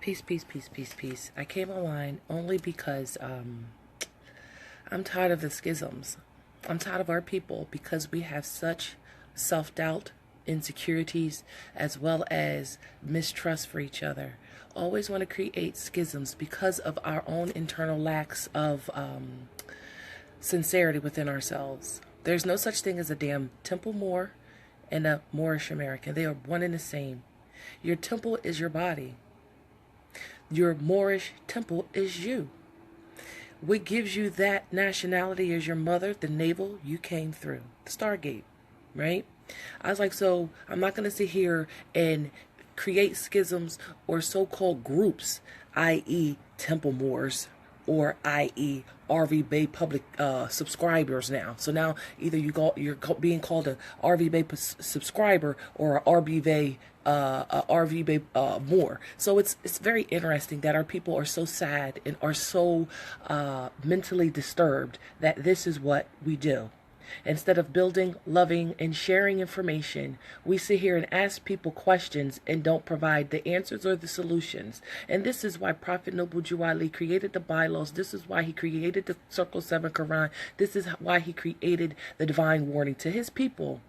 Peace, peace, peace, peace, peace. I came online only because I'm tired of the schisms. I'm tired of our people because we have such self-doubt, insecurities, as well as mistrust for each other. Always want to create schisms because of our own internal lacks of sincerity within ourselves. There's no such thing as a damn Temple Moor and a Moorish American. They are one and the same. Your temple is your body. Your Moorish temple is you. What gives you that nationality is your mother, the navel you came through, the Stargate, right? I was like, so I'm not going to sit here and create schisms or so-called groups, i.e. Temple Moors, or i.e. RV Bay public subscribers now. So now either you're being called a RV Bay subscriber or a RV Bay Moor. So it's very interesting that our people are so sad and are so mentally disturbed that this is what we do. Instead of building, loving, and sharing information, we sit here and ask people questions and don't provide the answers or the solutions. And this is why Prophet Noble Jew Ali created the bylaws. This is why he created the Circle 7 Quran. This is why he created the divine warning to his people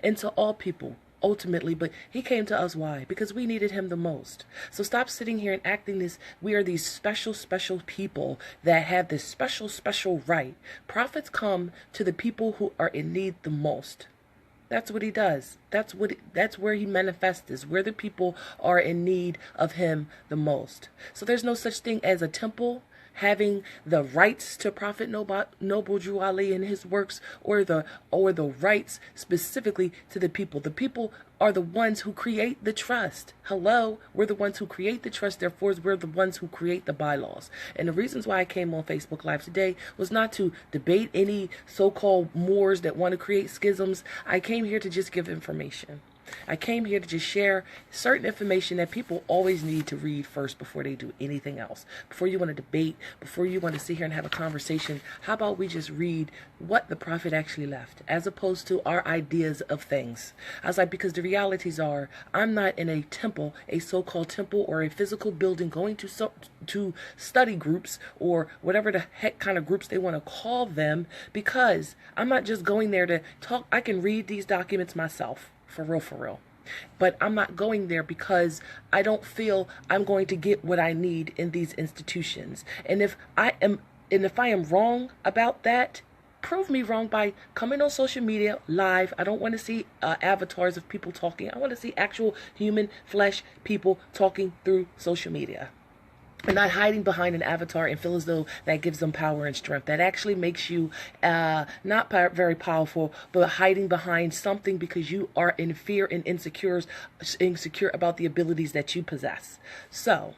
and to all people. Ultimately, but he came to us. Why? Because we needed him the most. So stop sitting here and acting this we are these special people that have this special right. Prophets come to the people who are in need the most. That's what he does. That's where he manifests, is where the people are in need of him the most. So there's no such thing as a temple having the rights to Prophet Noble Drew Ali and his works, or the rights specifically to the people. The people are the ones who create the trust. Hello, we're the ones who create the trust. Therefore, we're the ones who create the bylaws. And the reasons why I came on Facebook Live today was not to debate any so-called Moors that want to create schisms. I came here to just give information. I came here to just share certain information that people always need to read first before they do anything else. Before you want to debate, before you want to sit here and have a conversation, how about we just read what the Prophet actually left, as opposed to our ideas of things. I was like, because the realities are, I'm not in a temple, a so-called temple, or a physical building going to study groups, or whatever the heck kind of groups they want to call them, because I'm not just going there to talk. I can read these documents myself. For real. But I'm not going there because I don't feel I'm going to get what I need in these institutions. And if I am wrong about that, prove me wrong by coming on social media live. I don't want to see avatars of people talking. I want to see actual human flesh people talking through social media. And not hiding behind an avatar and feel as though that gives them power and strength. That actually makes you not very powerful, but hiding behind something because you are in fear and insecure about the abilities that you possess. So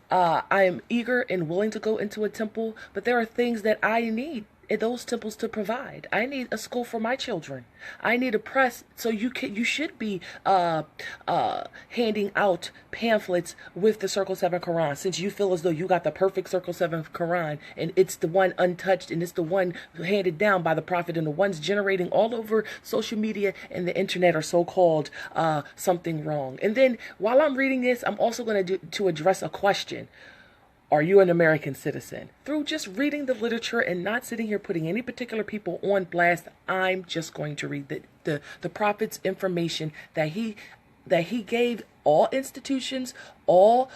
I am eager and willing to go into a temple, but there are things that I need in those temples to provide. I need a school for my children. I need a press, so you should be handing out pamphlets with the Circle 7 Quran, since you feel as though you got the perfect Circle 7 Quran and it's the one untouched and it's the one handed down by the Prophet, and the ones generating all over social media and the internet are so-called something wrong. And then while I'm reading this, I'm also going to address a question. Are you an American citizen? Through just reading the literature and not sitting here putting any particular people on blast, I'm just going to read the Prophet's information that he gave all institutions, all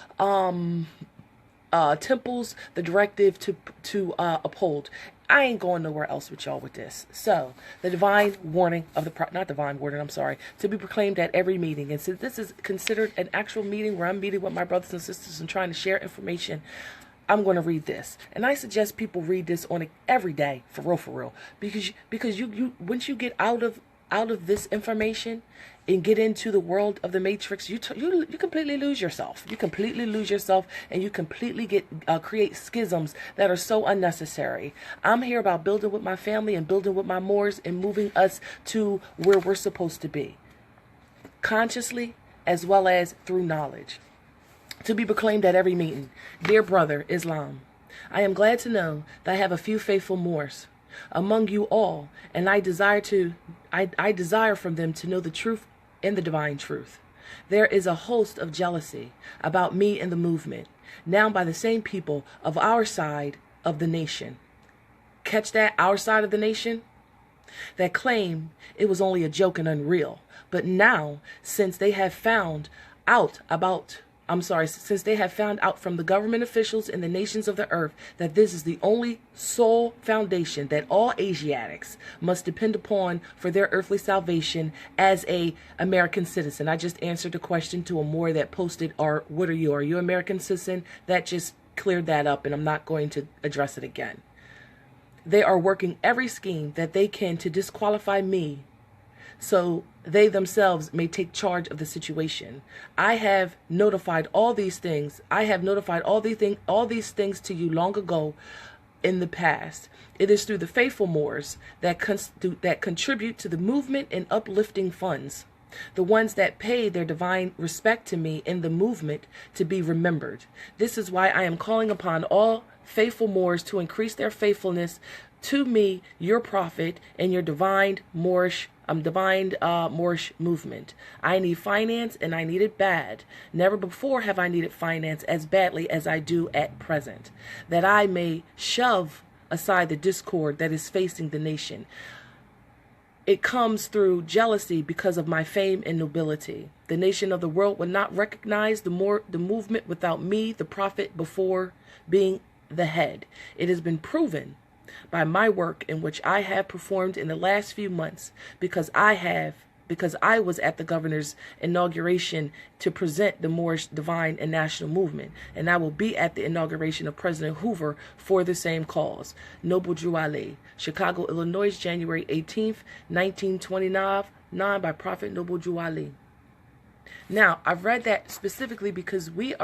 temples, the directive to uphold. I ain't going nowhere else with y'all with this. So, the divine warning of not divine warning, I'm sorry, to be proclaimed at every meeting. And since this is considered an actual meeting where I'm meeting with my brothers and sisters and trying to share information, I'm going to read this. And I suggest people read this on every day, for real. Because you once you get out of this information and get into the world of the matrix, you completely lose yourself. You completely lose yourself, and you completely create schisms that are so unnecessary. I'm here about building with my family and building with my Moors and moving us to where we're supposed to be, consciously as well as through knowledge. To be proclaimed at every meeting. Dear brother Islam, I am glad to know that I have a few faithful Moors among you all, and I desire from them to know the truth and the divine truth. There is a host of jealousy about me and the movement, now by the same people of our side of the nation. Catch that? Our side of the nation? That claim it was only a joke and unreal. But now, since they have found out from the government officials in the nations of the earth that this is the only sole foundation that all Asiatics must depend upon for their earthly salvation as a American citizen. I just answered the question to a Moor that posted, what are you? Are you American citizen? That just cleared that up, and I'm not going to address it again. They are working every scheme that they can to disqualify me so they themselves may take charge of the situation. I have notified all these things. I have notified all these things to you long ago in the past. It is through the faithful Moors that contribute to the movement and uplifting funds, the ones that pay their divine respect to me in the movement, to be remembered. This is why I am calling upon all faithful Moors to increase their faithfulness to me, your prophet, and your divine Moorish movement. I need finance, and I need it bad. Never before have I needed finance as badly as I do at present, that I may shove aside the discord that is facing the nation. It comes through jealousy because of my fame and nobility. The nation of the world would not recognize the movement without me, the prophet, before being the head. It has been proven by my work in which I have performed in the last few months, because I was at the governor's inauguration to present the Moorish divine and national movement, and I will be at the inauguration of President Hoover for the same cause. Noble Drew Ali, Chicago, Illinois, January 18th, 1929, by Prophet Noble Drew Ali. Now, I've read that specifically because we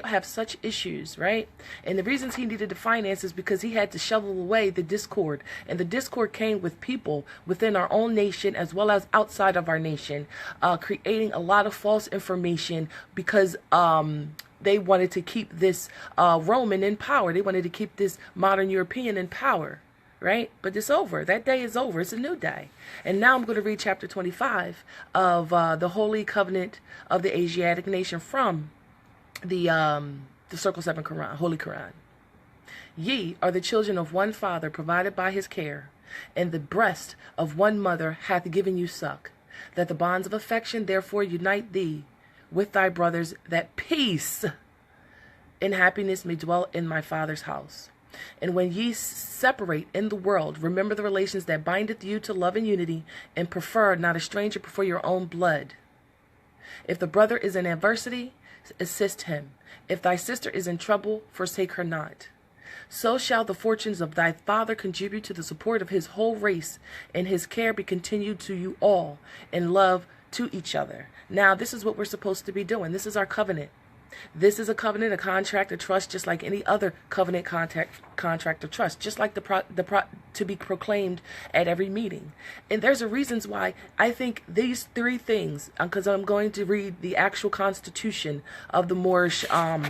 have such issues, right? And the reasons he needed to finance is because he had to shovel away the discord. And the discord came with people within our own nation as well as outside of our nation, creating a lot of false information because they wanted to keep this Roman in power. They wanted to keep this modern European in power. Right? But it's over. That day is over. It's a new day. And now I'm going to read chapter 25 of the Holy Covenant of the Asiatic Nation from the Circle 7 Quran, Holy Quran. Ye are the children of one father provided by his care, and the breast of one mother hath given you suck, that the bonds of affection therefore unite thee with thy brothers, that peace and happiness may dwell in my father's house. And when ye separate in the world, remember the relations that bindeth you to love and unity, and prefer not a stranger before your own blood. If the brother is in adversity, assist him. If thy sister is in trouble, forsake her not. So shall the fortunes of thy father contribute to the support of his whole race, and his care be continued to you all, in love to each other. Now, this is what we're supposed to be doing. This is our covenant. This is a covenant, a contract, a trust, just like any other covenant, contract, or trust, just like to be proclaimed at every meeting. And there's a reasons why I think these three things, because I'm going to read the actual constitution of the Moorish. I'm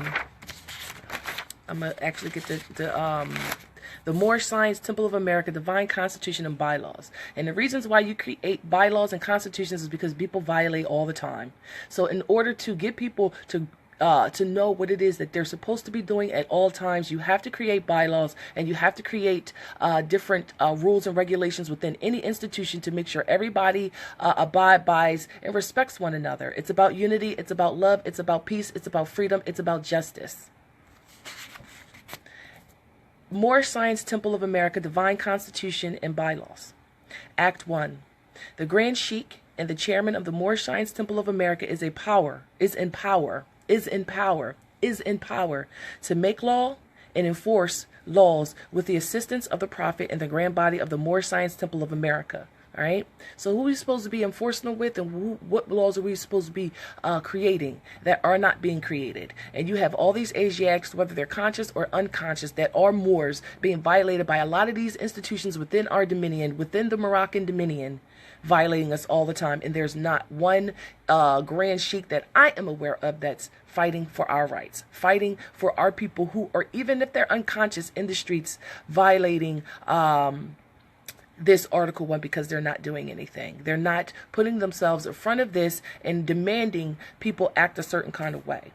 gonna actually get the Moorish Science Temple of America, Divine Constitution and Bylaws. And the reasons why you create bylaws and constitutions is because people violate all the time. So in order to get people to know what it is that they're supposed to be doing at all times, you have to create bylaws, and you have to create different rules and regulations within any institution to make sure everybody abides and respects one another. It's about unity, it's about love, it's about peace, it's about freedom, it's about justice. Moorish Science Temple of America, Divine Constitution and Bylaws. Act 1. The Grand Sheikh and the chairman of the Moorish Science Temple of America is in power to make law and enforce laws with the assistance of the Prophet and the grand body of the Moorish Science Temple of America. All right. So who are we supposed to be enforcing them with, and what laws are we supposed to be creating that are not being created? And you have all these Asiatics, whether they're conscious or unconscious, that are Moors, being violated by a lot of these institutions within our dominion, within the Moroccan dominion, violating us all the time. And there's not one Grand Sheikh that I am aware of that's fighting for our rights, fighting for our people who are, even if they're unconscious in the streets, violating this Article 1 because they're not doing anything. They're not putting themselves in front of this and demanding people act a certain kind of way.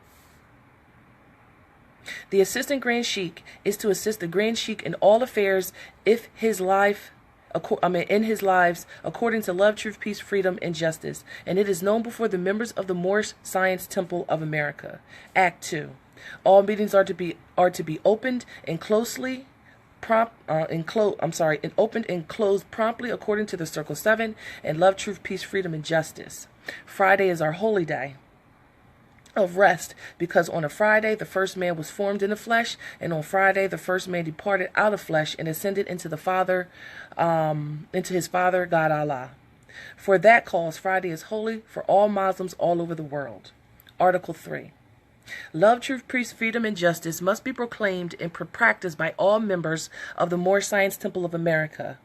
The Assistant Grand Sheikh is to assist the Grand Sheikh in all affairs if his life, in his lives, according to love, truth, peace, freedom, and justice. And it is known before the members of the Moorish Science Temple of America. Act 2. All meetings are to be opened and opened and closed promptly according to the Circle 7 and love, truth, peace, freedom, and justice. Friday is our holy day of rest, because on a Friday the first man was formed in the flesh, and on Friday the first man departed out of flesh and ascended into the Father, into his Father, God Allah. For that cause Friday is holy for all Muslims all over the world. Article 3. Love, truth, peace, freedom, and justice must be proclaimed and practiced by all members of the Moorish Science Temple of America.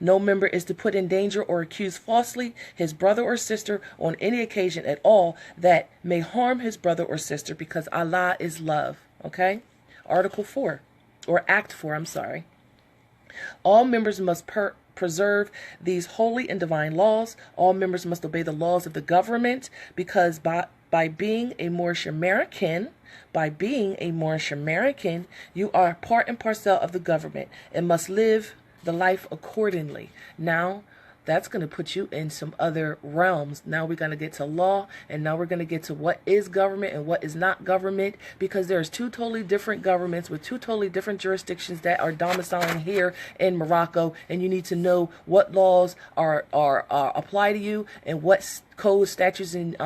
No member is to put in danger or accuse falsely his brother or sister on any occasion at all that may harm his brother or sister, because Allah is love. Okay? Article 4, or Act 4, I'm sorry. All members must preserve these holy and divine laws. All members must obey the laws of the government, because by being a Moorish American, you are part and parcel of the government and must live the life accordingly. Now, that's going to put you in some other realms. Now we're going to get to law, and now we're going to get to what is government and what is not government, because there's two totally different governments with two totally different jurisdictions that are domiciling here in Morocco, and you need to know what laws are apply to you and what codes, statutes, and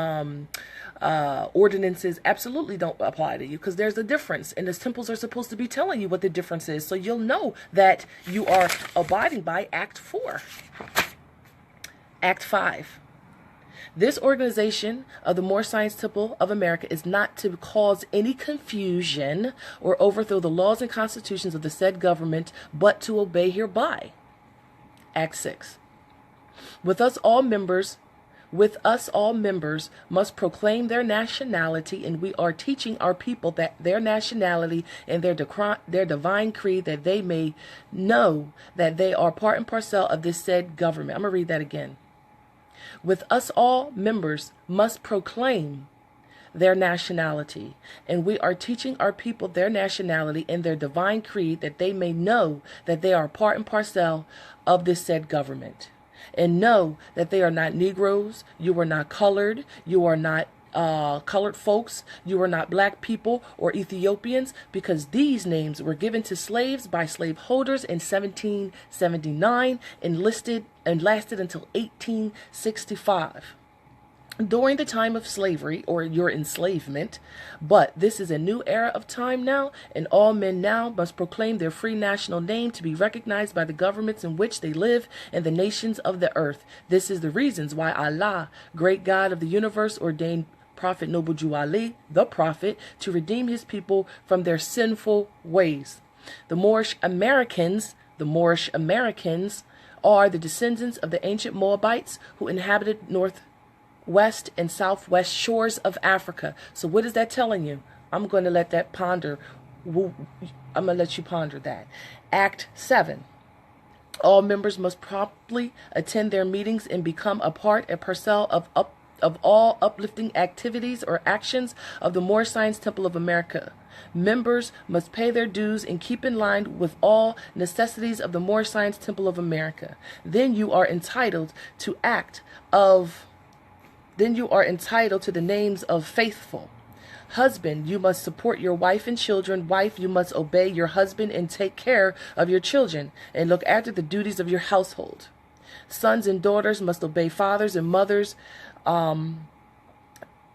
ordinances absolutely don't apply to you, because there's a difference, and the temples are supposed to be telling you what the difference is, so you'll know that you are abiding by Act 4. Act 5. This organization of the Moorish Science Temple of America is not to cause any confusion or overthrow the laws and constitutions of the said government, but to obey hereby. Act 6. With us all members must proclaim their nationality, and we are teaching our people that their nationality and their divine creed, that they may know that they are part and parcel of this said government. I'm going to read that again. With us all members must proclaim their nationality, and we are teaching our people their nationality and their divine creed, that they may know that they are part and parcel of this said government. And know that they are not Negroes, you are not colored, you are not colored folks, you are not black people or Ethiopians, because these names were given to slaves by slaveholders in 1779 and lasted until 1865. During the time of slavery or your enslavement, but this is a new era of time now, and all men now must proclaim their free national name to be recognized by the governments in which they live and the nations of the earth. This is the reasons why Allah, great God of the universe, ordained Prophet Noble Jew Ali, the Prophet, to redeem his people from their sinful ways. The Moorish Americans are the descendants of the ancient Moabites who inhabited northwest and southwest shores of Africa. So what is that telling you? I'm going to let that ponder. I'm going to let you ponder that. Act 7. All members must promptly attend their meetings and become a part and parcel of all uplifting activities or actions of the Moorish Science Temple of America. Members must pay their dues and keep in line with all necessities of the Moorish Science Temple of America. Then you are entitled to the names of faithful. Husband, you must support your wife and children. Wife, you must obey your husband and take care of your children and look after the duties of your household. Sons and daughters must obey fathers and mothers,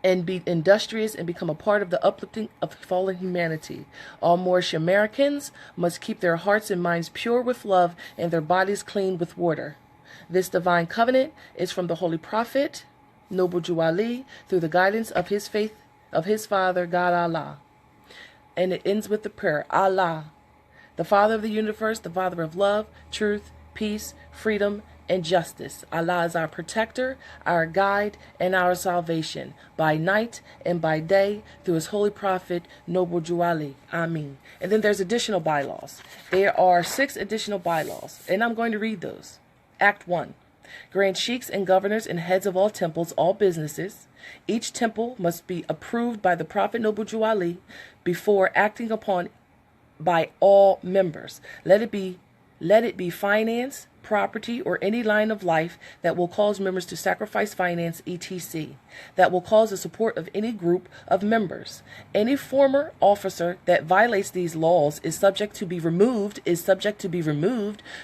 and be industrious and become a part of the uplifting of fallen humanity. All Moorish Americans must keep their hearts and minds pure with love and their bodies clean with water. This divine covenant is from the Holy Prophet, Noble Jew Ali, through the guidance of his faith, of his Father, God Allah. And it ends with the prayer, Allah, the Father of the universe, the Father of love, truth, peace, freedom, and justice. Allah is our protector, our guide, and our salvation, by night and by day, through his holy prophet, Noble Jew Ali. Ameen. And then there's additional bylaws. There are 6 additional bylaws, and I'm going to read those. Act 1. Grand sheikhs and governors and heads of all temples, all businesses. Each temple must be approved by the Prophet Noble Jew Ali before acting upon by all members. Let it be finance, property, or any line of life that will cause members to sacrifice finance, etc., that will cause the support of any group of members. Any former officer that violates these laws is subject to be removed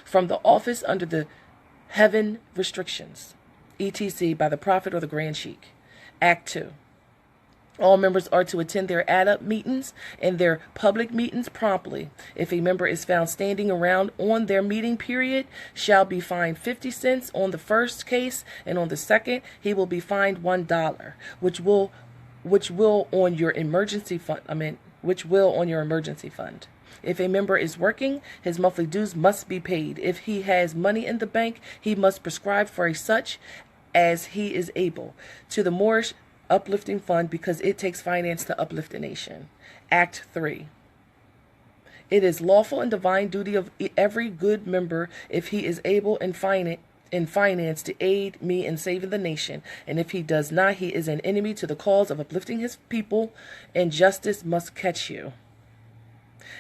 from the office under the heaven restrictions, etc., by the Prophet or the Grand Sheikh. Act 2. All members are to attend their add-up meetings and their public meetings promptly. If a member is found standing around on their meeting period, shall be fined 50 cents on the first case, and on the second, he will be fined $1, which will on your emergency fund. If a member is working, his monthly dues must be paid. If he has money in the bank, he must prescribe for a such as he is able to the Moorish uplifting fund, because it takes finance to uplift a nation. Act 3. It is lawful and divine duty of every good member, if he is able in finance, to aid me in saving the nation, and if he does not, he is an enemy to the cause of uplifting his people, and justice must catch you.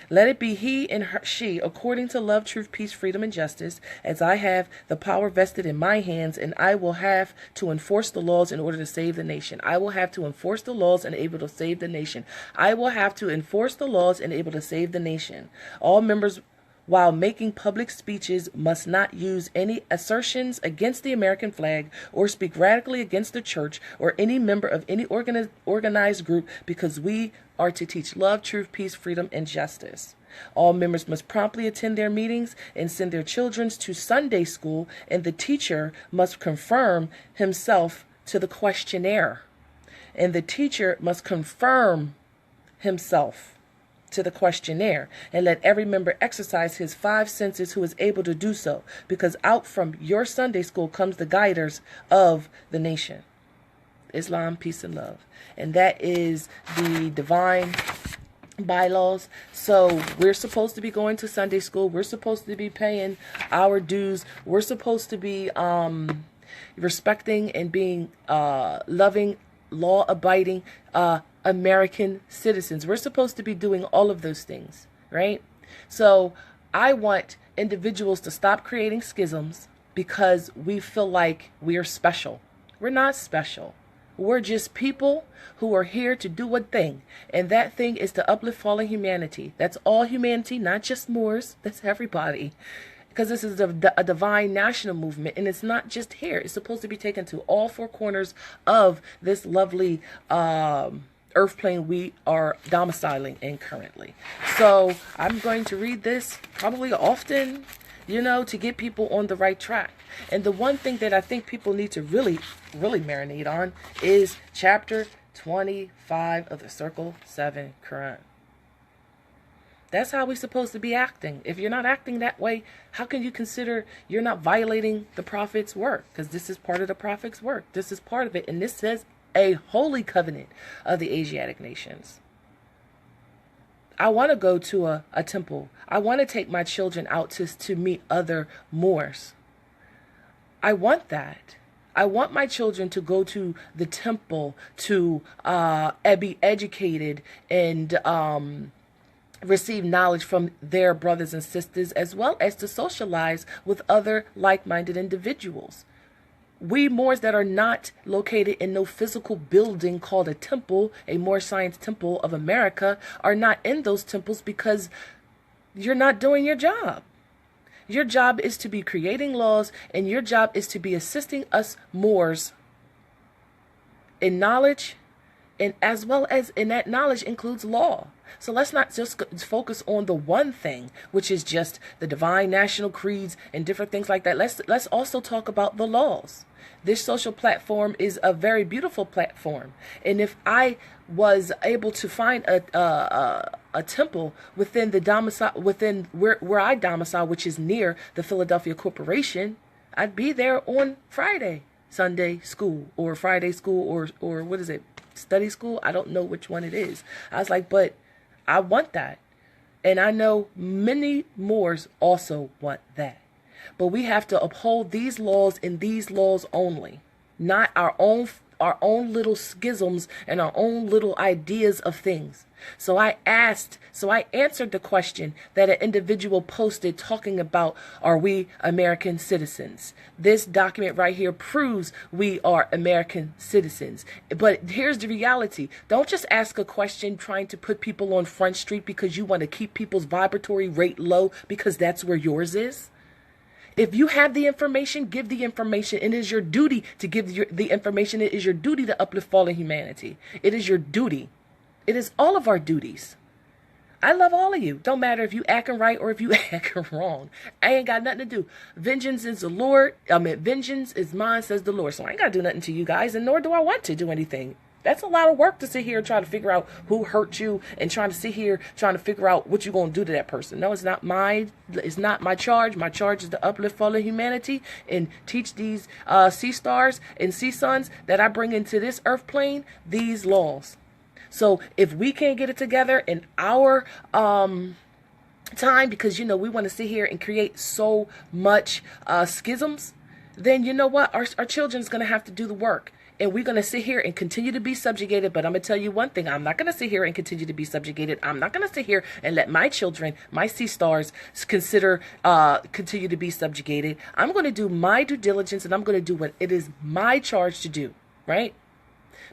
Let it be he and she, according to love, truth, peace, freedom, and justice, as I have the power vested in my hands, and I will have to enforce the laws in order to save the nation. I will have to enforce the laws and able to save the nation. I will have to enforce the laws and able to save the nation. All members, while making public speeches, must not use any assertions against the American flag or speak radically against the church or any member of any organized group, because we are to teach love, truth, peace, freedom, and justice. All members must promptly attend their meetings and send their children to Sunday school, and the teacher must confirm himself to the questionnaire. And the teacher must confirm himself to the questionnaire, and let every member exercise his 5 senses who is able to do so, because out from your Sunday school comes the guiders of the nation. Islam, peace, and love. And that is the divine bylaws. So we're supposed to be going to Sunday school. We're supposed to be paying our dues. We're supposed to be respecting and being loving, law-abiding American citizens. We're supposed to be doing all of those things, right? So I want individuals to stop creating schisms because we feel like we're special. We're not special. We're just people who are here to do one thing, and that thing is to uplift fallen humanity. That's all humanity, not just Moors. That's everybody. Because this is a divine national movement, and it's not just here. It's supposed to be taken to all 4 corners of this lovely earth plane we are domiciling in currently. So I'm going to read this probably often, to get people on the right track. And the one thing that I think people need to really marinate on is chapter 25 of the Circle 7 Quran. That's how we're supposed to be acting. If you're not acting that way, how can you consider you're not violating the Prophet's work? Because this is part of the Prophet's work. This is part of it. And this says a holy covenant of the Asiatic nations. I want to go to a temple. I want to take my children out to meet other Moors. I want that. I want my children to go to the temple to be educated and receive knowledge from their brothers and sisters, as well as to socialize with other like-minded individuals. We Moors that are not located in no physical building called a temple, a Moorish Science Temple of America, are not in those temples because you're not doing your job. Your job is to be creating laws, and your job is to be assisting us Moors in knowledge, and as well as in that knowledge includes law. So let's not just focus on the one thing, which is just the divine national creeds and different things like that. Let's also talk about the laws. This social platform is a very beautiful platform, and if I was able to find a temple within the domicile, within where I domicile, which is near the Philadelphia Corporation, I'd be there on Friday, Sunday school, or Friday school, or what is it, study school? I don't know which one it is. I was like, but I want that. And I know many Moors also want that. But we have to uphold these laws and these laws only, not our own little schisms and our own little ideas of things. So I answered the question that an individual posted talking about, are we American citizens? This document right here proves we are American citizens. But here's the reality. Don't just ask a question trying to put people on Front Street because you want to keep people's vibratory rate low because that's where yours is. If you have the information, give the information. It is your duty to give the information. It is your duty to uplift fallen humanity. It is your duty. It is all of our duties. I love all of you. Don't matter if you acting right or if you acting wrong. I ain't got nothing to do. Vengeance is the Lord. Vengeance is mine, says the Lord. So I ain't got to do nothing to you guys, and nor do I want to do anything. That's a lot of work to sit here and try to figure out who hurt you and trying to sit here trying to figure out what you're going to do to that person. No, it's not my charge. My charge is to uplift fallen humanity and teach these sea stars and sea suns that I bring into this earth plane these laws. So if we can't get it together in our time, because, we want to sit here and create so much schisms, then you know what? Our children's going to have to do the work. And we're going to sit here and continue to be subjugated. But I'm going to tell you one thing. I'm not going to sit here and continue to be subjugated. I'm not going to sit here and let my children, my sea stars, continue to be subjugated. I'm going to do my due diligence, and I'm going to do what it is my charge to do, right?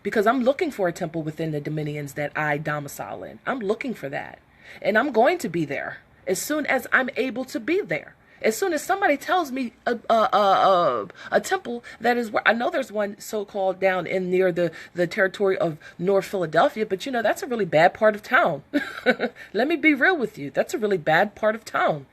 Because I'm looking for a temple within the dominions that I domicile in. I'm looking for that. And I'm going to be there as soon as I'm able to be there. As soon as somebody tells me a temple that is where, I know there's one so-called down in near the territory of North Philadelphia, but that's a really bad part of town. Let me be real with you. That's a really bad part of town.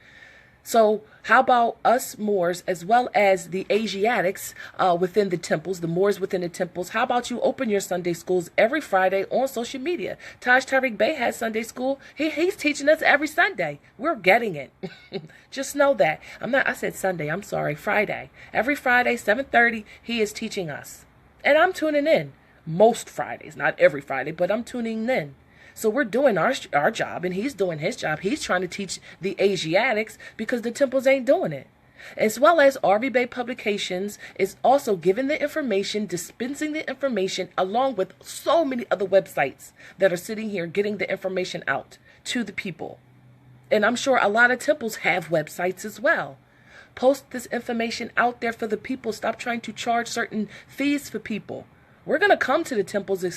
So how about us Moors, as well as the Asiatics within the temples, the Moors within the temples? How about you open your Sunday schools every Friday on social media? Taj Tariq Bey has Sunday school. He's teaching us every Sunday. We're getting it. Just know that. I said Sunday. I'm sorry. Friday. Every Friday, 7:30, he is teaching us. And I'm tuning in. Most Fridays. Not every Friday, but I'm tuning in. So we're doing our job, and he's doing his job. He's trying to teach the Asiatics because the temples ain't doing it. As well as RV Bay Publications is also giving the information, dispensing the information, along with so many other websites that are sitting here getting the information out to the people. And I'm sure a lot of temples have websites as well. Post this information out there for the people. Stop trying to charge certain fees for people. We're going to come to the temples as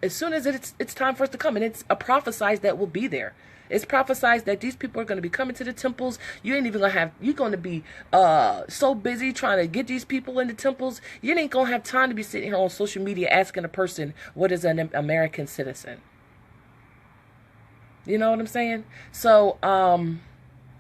soon as it's time for us to come. And it's prophesied that we'll be there. It's prophesied that these people are going to be coming to the temples. You're going to be so busy trying to get these people in the temples. You ain't going to have time to be sitting here on social media asking a person what is an American citizen. You know what I'm saying? So,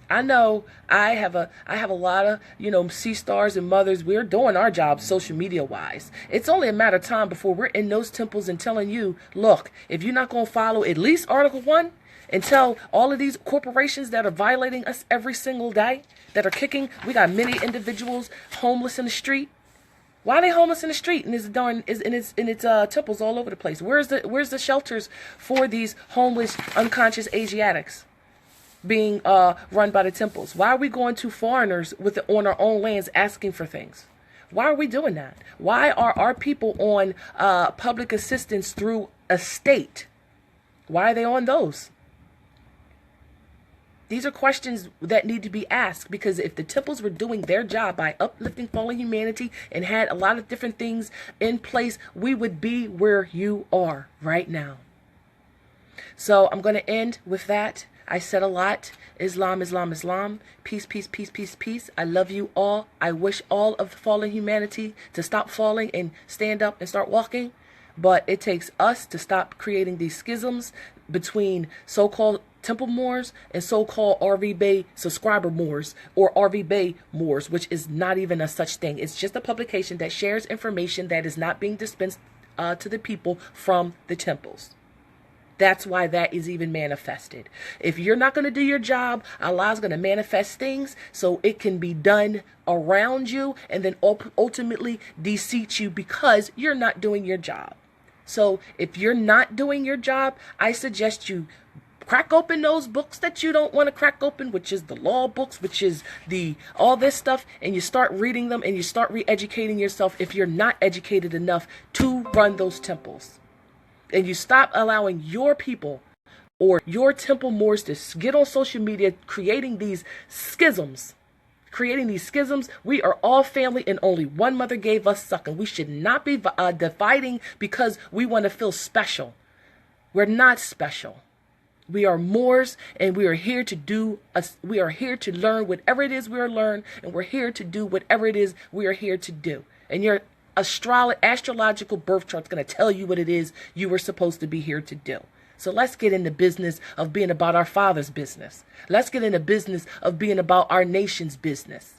I know I have a lot of, sea stars and mothers. We're doing our job social media wise. It's only a matter of time before we're in those temples and telling you, look, if you're not going to follow at least Article 1 and tell all of these corporations that are violating us every single day, that are kicking, we got many individuals homeless in the street. Why are they homeless in the street and it's temples all over the place? Where's the shelters for these homeless, unconscious Asiatics being run by the temples? Why are we going to foreigners on our own lands asking for things? Why are we doing that? Why are our people on public assistance through a state? Why are they on those? These are questions that need to be asked, because if the temples were doing their job by uplifting fallen humanity and had a lot of different things in place, we would be where you are right now. So I'm going to end with that. I said a lot. Islam, Islam, Islam. Peace, peace, peace, peace, peace. I love you all. I wish all of the fallen humanity to stop falling and stand up and start walking. But it takes us to stop creating these schisms between so-called Temple Moors and so-called RV Bay subscriber Moors, or RV Bay Moors, which is not even a such thing. It's just a publication that shares information that is not being dispensed to the people from the temples. That's why that is even manifested. If you're not going to do your job, Allah's going to manifest things so it can be done around you and then ultimately deceit you because you're not doing your job. So if you're not doing your job, I suggest you crack open those books that you don't want to crack open, which is the law books, which is all this stuff, and you start reading them and you start re-educating yourself if you're not educated enough to run those temples. And you stop allowing your people or your temple Moors to get on social media creating these schisms. We are all family and only one mother gave us sucking. We should not be dividing because we want to feel special. We're not special. We are Moors, and we are here to learn whatever it is we are learning, and we're here to do whatever it is we are here to do. And your astrological birth chart is going to tell you what it is you were supposed to be here to do. So let's get in the business of being about our Father's business. Let's get in the business of being about our nation's business.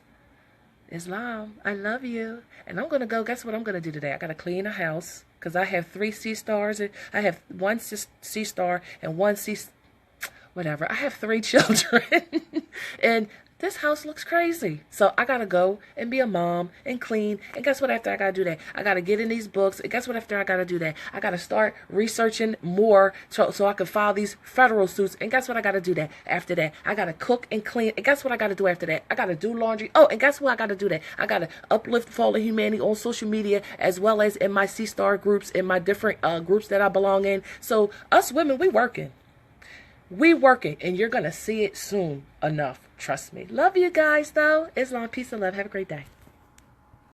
Islam, I love you. And I'm going to go, guess what I'm going to do today? I got to clean the house because I have 3 C stars. I have 1 C star and 1 C, whatever. I have 3 children. And this house looks crazy. So I got to go and be a mom and clean. And guess what after I got to do that? I got to get in these books. And guess what after I got to do that? I got to start researching more so I can file these federal suits. And guess what I got to do that after that? I got to cook and clean. And guess what I got to do after that? I got to do laundry. Oh, and guess what I got to do that? I got to uplift fallen humanity on social media as well as in my C-Star groups, in my different groups that I belong in. So us women, we working. We working, and you're going to see it soon enough. Trust me. Love you guys, though. Islam, peace and love. Have a great day.